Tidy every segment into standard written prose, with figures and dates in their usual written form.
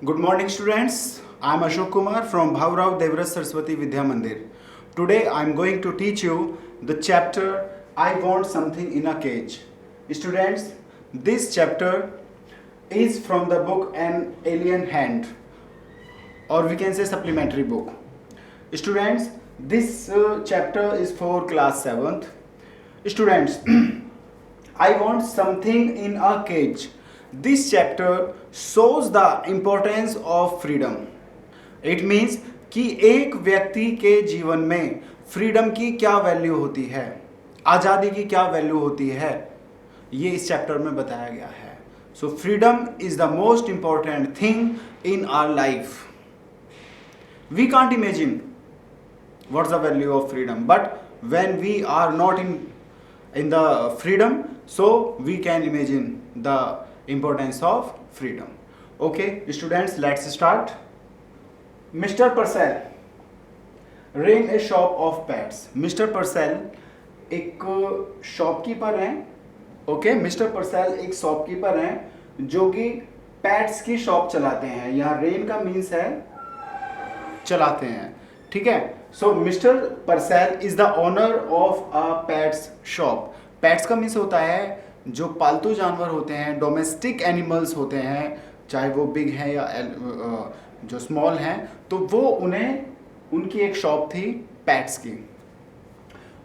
Good morning, students. I am Ashok Kumar from Bhavrao Devras Saraswati Vidya Mandir. Today I am going to teach you the chapter I Want Something in a Cage. Students, this chapter is from the book An Alien Hand, or we can say supplementary book. Students, this chapter is for class 7th. Students, I want something in a cage. This chapter shows the importance of freedom. It means कि एक व्यक्ति के जीवन में freedom की क्या value होती है, आज़ादी की क्या वैल्यू होती है, ये इस चैप्टर में बताया गया है. So freedom is the most important thing in our life. We can't imagine what's the value of freedom, but when we are not in the freedom, so we can imagine the importance of freedom. Okay, students, let's start. Mr. Purcell ran a shop of pets. Mr. Purcell एक shopkeeper हैं. Okay, mister Purcell एक shopkeeper हैं जो कि pets की shop चलाते हैं. यहाँ रेन का मीन्स है चलाते हैं. ठीक है. So mister Purcell is the owner of a pets shop. Pets का मीन्स होता है जो पालतू जानवर होते हैं, डोमेस्टिक एनिमल्स होते हैं, चाहे वो बिग हैं या जो स्मॉल हैं, तो वो उनकी एक शॉप थी पेट्स की.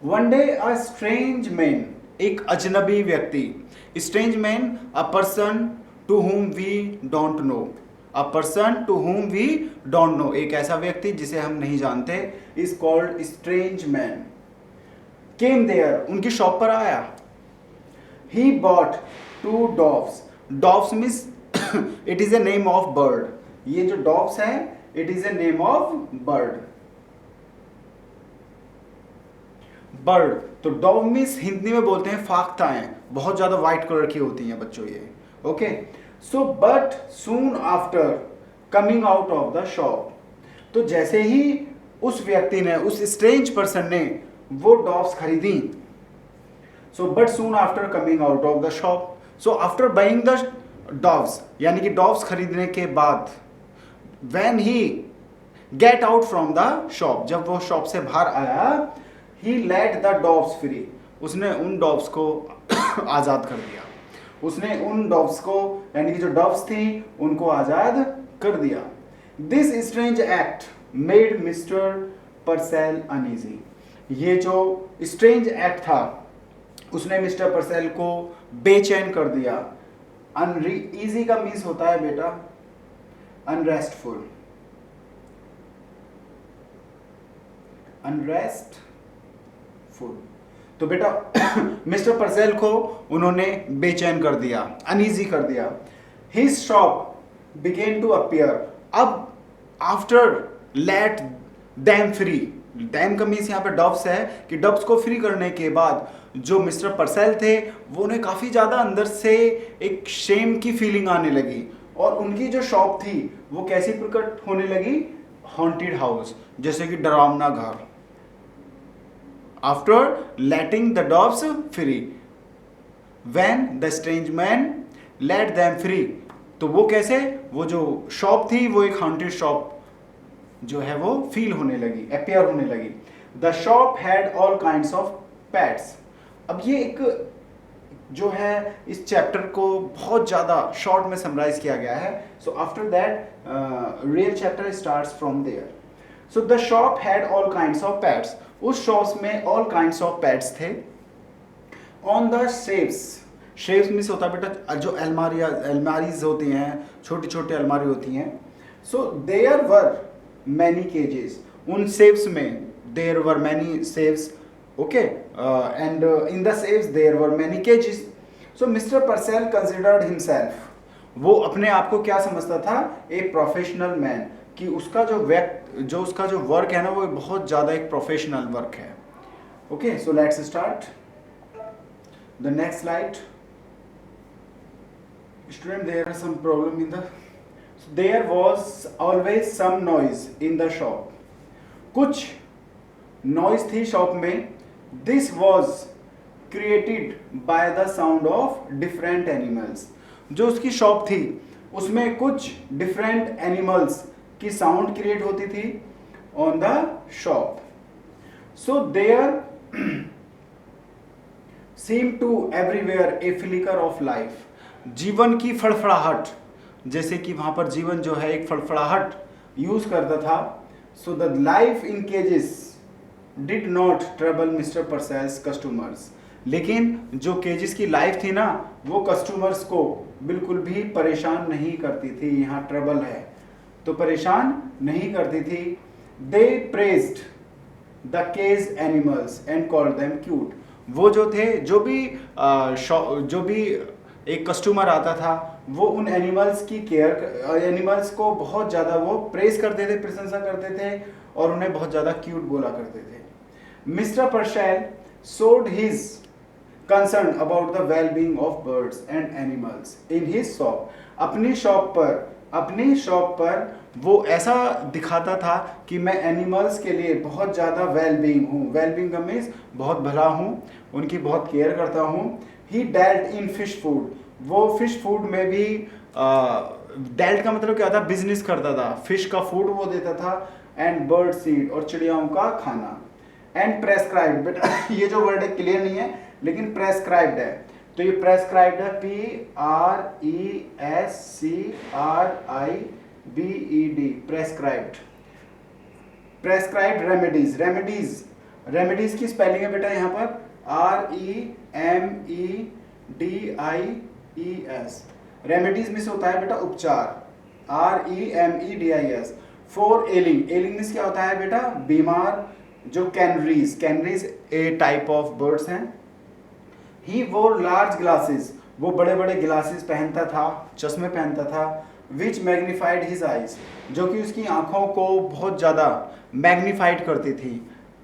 One day a strange man, एक अजनबी व्यक्ति. Strange man, a person to whom we don't know. A person to whom we don't know, एक ऐसा व्यक्ति जिसे हम नहीं जानते, is called strange man. Came there, उनकी शॉप पर आया. He bought 2 doves. Doves means it is a name of bird. ये जो डॉव्स है it is a name of bird. Bird, तो डॉव मीन्स हिंदी में बोलते हैं फाख्ताएं, बहुत ज्यादा व्हाइट कलर की होती हैं बच्चों ये. Okay. So but soon after coming out of the shop, तो जैसे ही उस व्यक्ति ने, उस स्ट्रेंज पर्सन ने वो डॉव्स खरीदी. So but soon after coming out of the shop, so after buying the doves, यानी कि डॉव्स खरीदने के बाद, when he get out from the shop, जब वो शॉप से बाहर आया, he let the doves free, उसने उन डॉव्स को आजाद कर दिया. उसने उन डॉव्स को, यानी कि जो डॉव्स थी उनको आजाद कर दिया. This strange act made mister Purcell uneasy. ये जो स्ट्रेंज एक्ट था उसने मिस्टर परसेल को बेचैन कर दिया. अनईजी का मीन्स होता है बेटा अनरेस्टफुल. अनरेस्टफुल, तो बेटा मिस्टर परसेल को उन्होंने बेचैन कर दिया, अनईजी कर दिया. His shop began to appear. अब after let them free, them का मीन्स यहाँ पे डब्स है कि डब्स को फ्री करने के बाद जो मिस्टर परसेल थे वो उन्हें काफ़ी ज़्यादा अंदर से एक शेम की फीलिंग आने लगी, और उनकी जो शॉप थी वो कैसी प्रकट होने लगी, हॉन्टेड हाउस, जैसे कि डरावना घर. After letting the doves free, when the strange man let them free, तो वो कैसे, वो जो शॉप थी वो एक हॉन्टेड शॉप जो है वो फील होने लगी, अपीयर होने लगी. The shop had all kinds of pets. अब ये एक जो है इस चैप्टर को बहुत ज़्यादा शॉर्ट में समराइज किया गया है. So after that real chapter starts from there. So the shop had all kinds of pets. उस शॉप्स में ऑल काइंड्स ऑफ पेट्स थे. On the shelfs, shelfs means होता है बेटा जो अलमारीज होती हैं, छोटी छोटी अलमारी होती हैं. So there were many cages. उन शेल्फ्स में there were many shelves. Okay, and in the shelves there were many cages. So mister Purcell considered himself, वो अपने आप को क्या समझता था, ए प्रोफेशनल मैन, कि उसका उसका जो वर्क है ना वो बहुत ज़्यादा एक प्रोफेशनल वर्क है. Okay, so let's start the next slide. Student, there are some problem in the, there was always some noise in the shop. कुछ नॉइज थी शॉप में. This was created by the sound of different animals. जो उसकी शॉप थी उसमें कुछ different animals की साउंड क्रिएट होती थी on the shop. So there seem to everywhere a flicker of life. जीवन की फड़फड़ाहट, जैसे कि वहां पर जीवन जो है एक फड़फड़ाहट यूज करता था. So the life in cages did not trouble mister Purcell's customers. लेकिन जो केजेस की लाइफ थी ना, वो कस्टमर्स को बिल्कुल भी परेशान नहीं करती थी. यहाँ ट्रबल है तो परेशान नहीं करती थी. They praised the cage animals and called them cute. वो जो थे, जो भी एक कस्टमर आता था, वो उन एनिमल्स की केयर, एनिमल्स को बहुत ज़्यादा वो प्रेज करते थे, प्रशंसा करते थे और उन्हें बहुत ज़्यादा क्यूट बोला करते थे. Mister Purcell showed his concern about the well-being of birds and animals in his shop. अपनी शॉप पर वो ऐसा दिखाता था कि मैं एनिमल्स के लिए बहुत ज़्यादा वेलबींग हूँ. वेलबींग का मीन्स बहुत भला हूँ, उनकी बहुत केयर करता हूँ. ही डेल्ट इन फिश फूड. वो फिश फूड में भी डेल्ट का मतलब क्या था, बिजनेस करता था. फिश का फूड वो देता था. एंड बर्ड सीड, और चिड़ियाओं का खाना. एंड प्रेस्क्राइब्ड, बेटा ये जो वर्ड है क्लियर नहीं है लेकिन प्रेस्क्राइब्ड है. तो ये प्रेस्क्राइब्ड है PRESCRIBED, prescribed. Prescribed remedies. Remedies की स्पेलिंग है बेटा यहाँ पर REMEDIES. रेमेडीज में से होता है बेटा उपचार, REMEDIS. फॉर एलिंग. एलिंग मीन्स क्या होता है बेटा, बीमार. जो कैनरीज ए टाइप ऑफ बर्ड्स हैं. ही वोर लार्ज ग्लासेस. वो बड़े बड़े ग्लासेस पहनता था, चश्मे पहनता था. विच मैग्नीफाइड हिज आइज. जो कि उसकी आंखों को बहुत ज़्यादा मैग्नीफाइड करती थी,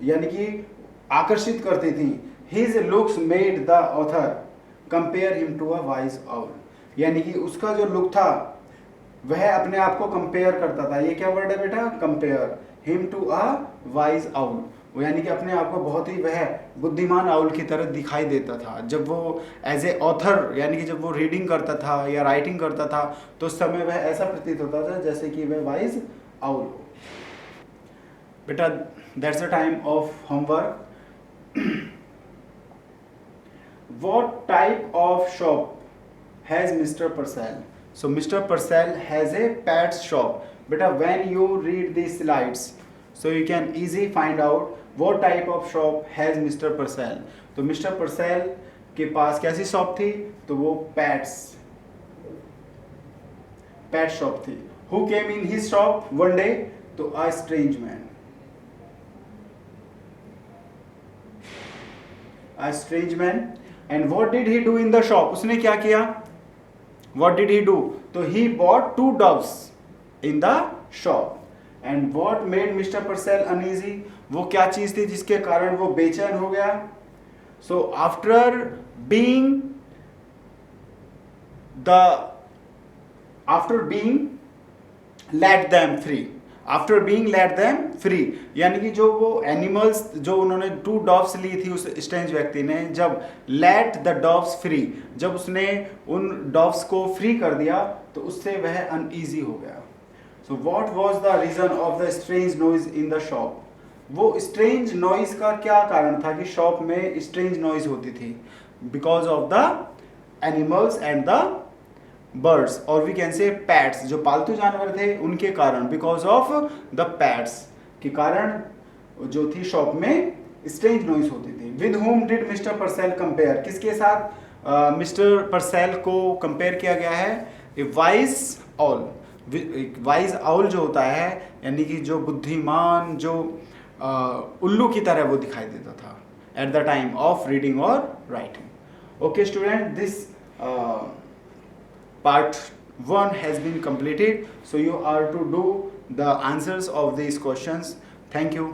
यानी कि आकर्षित करती थी. His looks made the author compare him to a wise owl. यानी कि उसका जो लुक था वह अपने आप को कंपेयर करता था. ये क्या वर्ड है बेटा, compare. Him to a wise owl. वो यानी कि अपने आप को बहुत ही वह बुद्धिमान आउल की तरह दिखाई देता था. जब वो एज ए ऑथर, यानी कि जब वो रीडिंग करता था या राइटिंग करता था, तो उस समय वह ऐसा प्रतीत होता था जैसे कि वह वाइज आउल हो. बेटा that's the time of homework. What type of shop has Mr. Purcell? So Mr. Purcell has a pet shop. Beta, when you read these slides, so you can easily find out what type of shop has Mr. Purcell. तो Mr. Purcell के पास कैसी shop थी, तो वो pet shop थी. Who came in his shop one day? तो a strange man. A strange man. And what did he do in the shop? उसने क्या किया? What did he do? तो he bought 2 doves in the shop. And what made Mr. Purcell uneasy? वो क्या चीज थी जिसके कारण वो बेचैन हो गया? So after being let them free. After being let them free, यानी कि जो वो एनिमल्स जो उन्होंने 2 डॉग्स ली थी उस स्ट्रेंज व्यक्ति ने, जब लेट द डॉग्स फ्री, जब उसने उन डॉग्स को फ्री कर दिया तो उससे वह अनईजी हो गया. So what was the reason of the strange noise in the shop. वो स्ट्रेंज नॉइज का क्या कारण था कि शॉप में स्ट्रेंज नॉइज होती थी? Because of the animals and the birds, और वी कैन से पैट्स, जो पालतू जानवर थे उनके कारण. बिकॉज ऑफ द पैट्स के कारण जो थी शॉप में स्ट्रेंज नॉइज होती थी. With home did mister Purcell compare. किसके साथ मिस्टर परसेल को कंपेयर किया गया है? ए वाइज आउल. वाइज आउल जो होता है, यानी कि जो बुद्धिमान, जो उल्लू की तरह वो दिखाई देता था at the time of reading और writing. Okay student, this part 1 has been completed, so you are to do the answers of these questions. Thank you.